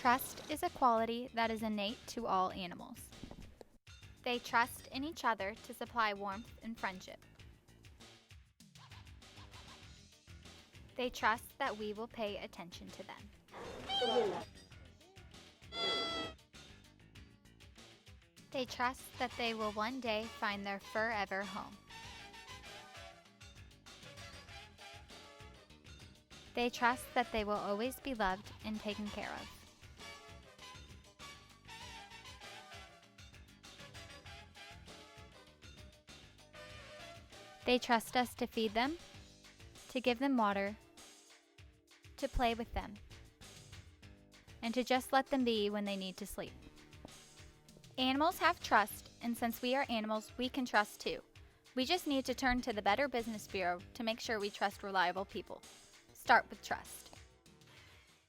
Trust is a quality that is innate to all animals. They trust in each other to supply warmth and friendship. They trust that we will pay attention to them. They trust that they will one day find their forever home. They trust that they will always be loved and taken care of. They trust us to feed them, to give them water, to play with them, and to just let them be when they need to sleep. Animals have trust, and since we are animals, we can trust too. We just need to turn to the Better Business Bureau to make sure we trust reliable people. Start with trust.